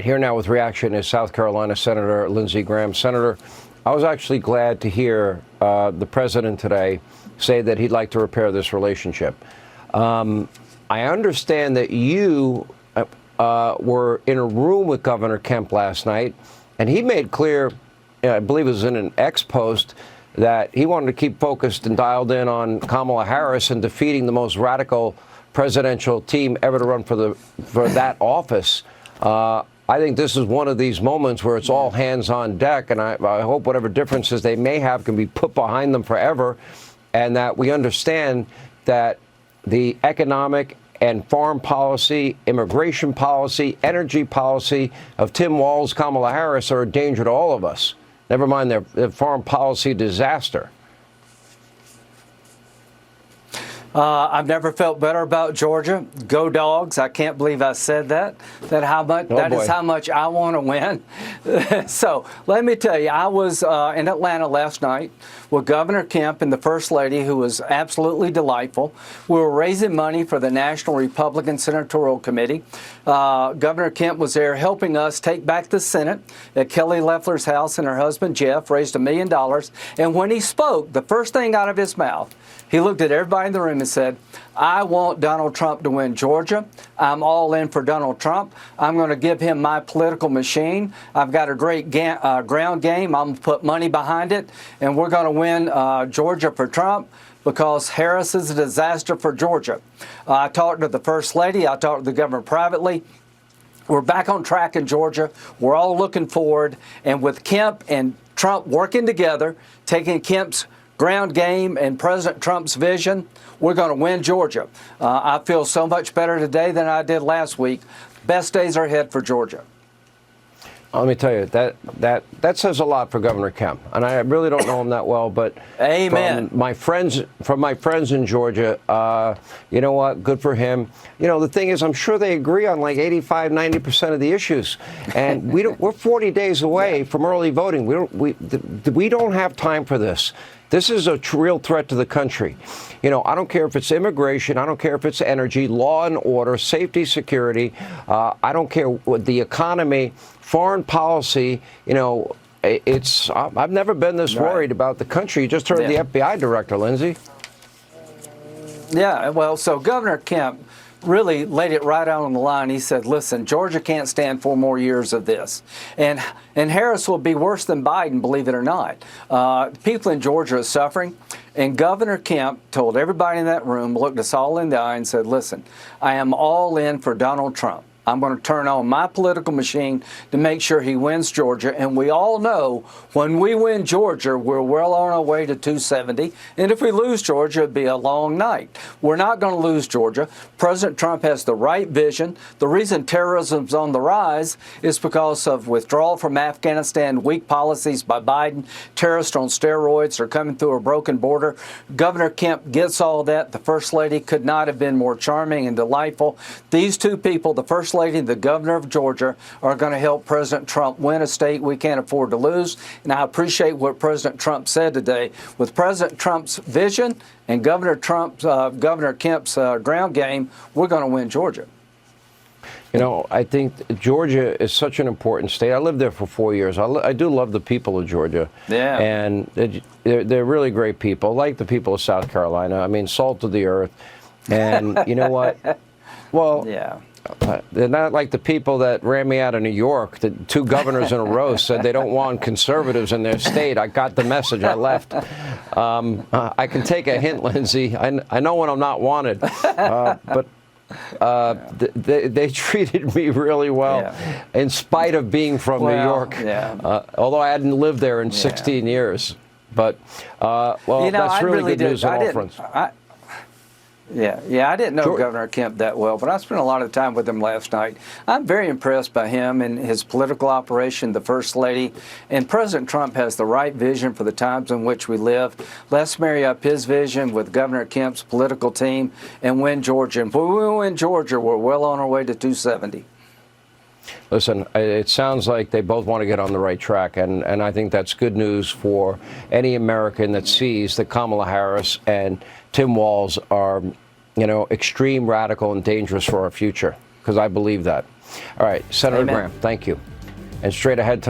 Here now with reaction is South Carolina Senator Lindsey Graham. Senator, I was actually glad to hear the president today say that he'd like to repair this relationship. I understand that you were in a room with Governor Kemp last night, and he made clear, I believe it was in an X post, that he wanted to keep focused and dialed in on Kamala Harris and defeating the most radical presidential team ever to run for that office. I think this is one of these moments where it's all hands on deck, and I hope whatever differences they may have can be put behind them forever, and that we understand that the economic and foreign policy, immigration policy, energy policy of Tim Walz, Kamala Harris are a danger to all of us. Never mind their foreign policy disaster. I've never felt better about Georgia. Go Dogs. I can't believe I said that. That is how much I want to win. So let me tell you, I was in Atlanta last night with Governor Kemp and the First Lady, who was absolutely delightful. We were raising money for the National Republican Senatorial Committee. Governor Kemp was there helping us take back the Senate at Kelly Loeffler's house, and her husband, Jeff, raised $1 million. And when he spoke, the first thing out of his mouth, he looked at everybody in the room and said, I want Donald Trump to win Georgia. I'm all in for Donald Trump. I'm going to give him my political machine. I've got a great ground game. I'm going to put money behind it, and we're going to win Georgia for Trump because Harris is a disaster for Georgia. I talked to the First Lady. I talked to the governor privately. We're back on track in Georgia. We're all looking forward. And with Kemp and Trump working together, taking Kemp's ground game and President Trump's vision, we're going to win Georgia. I feel so much better today than I did last week. Best days are ahead for Georgia. Let me tell you, that says a lot for Governor Kemp. And I really don't know him that well, but Amen. From my friends in Georgia, you know what? Good for him. You know, the thing is, I'm sure they agree on like 85, 90% of the issues. And we're 40 days away from early voting. We don't have time for this. This is a real threat to the country. You know, I don't care if it's immigration. I don't care if it's energy, law and order, safety, security. I don't care what the economy, foreign policy. You know, I've never been this worried about the country. You just heard the FBI director, Lindsey. Yeah, well, so Governor Kemp really laid it right out on the line. He said, listen, Georgia can't stand 4 more years of this. And Harris will be worse than Biden, believe it or not. People in Georgia are suffering. And Governor Kemp told everybody in that room, looked us all in the eye and said, listen, I am all in for Donald Trump. I'm going to turn on my political machine to make sure he wins Georgia. And we all know when we win Georgia, we're well on our way to 270. And if we lose Georgia, it'd be a long night. We're not going to lose Georgia. President Trump has the right vision. The reason terrorism's on the rise is because of withdrawal from Afghanistan, weak policies by Biden. Terrorists on steroids are coming through a broken border. Governor Kemp gets all that. The First Lady could not have been more charming and delightful. These two people, the First Lady and the governor of Georgia, are going to help President Trump win a state we can't afford to lose. And I appreciate what President Trump said today. With President Trump's vision and Governor Kemp's ground game, we're going to win Georgia. You know, I think Georgia is such an important state. I lived there for 4 years. I do love the people of Georgia. Yeah. And they're really great people, like the people of South Carolina. I mean, salt of the earth. And you know what? Well, yeah. They're not like the people that ran me out of New York. The 2 governors in a row said they don't want conservatives in their state. I got the message. I left. I can take a hint, Lindsey. I know when I'm not wanted. But they treated me really well, in spite of being from New York. Yeah. Although I hadn't lived there in 16 years. But, well, you know, that's really good news on all fronts. Yeah, I didn't know Governor Kemp that well, but I spent a lot of time with him last night. I'm very impressed by him and his political operation, the First Lady. And President Trump has the right vision for the times in which we live. Let's marry up his vision with Governor Kemp's political team and win Georgia. And if we win Georgia, we're well on our way to 270. Listen, it sounds like they both want to get on the right track, and I think that's good news for any American that sees that Kamala Harris and Tim Walz are, you know, extreme, radical, and dangerous for our future, because I believe that. All right, Senator Amen. Graham, thank you. And straight ahead.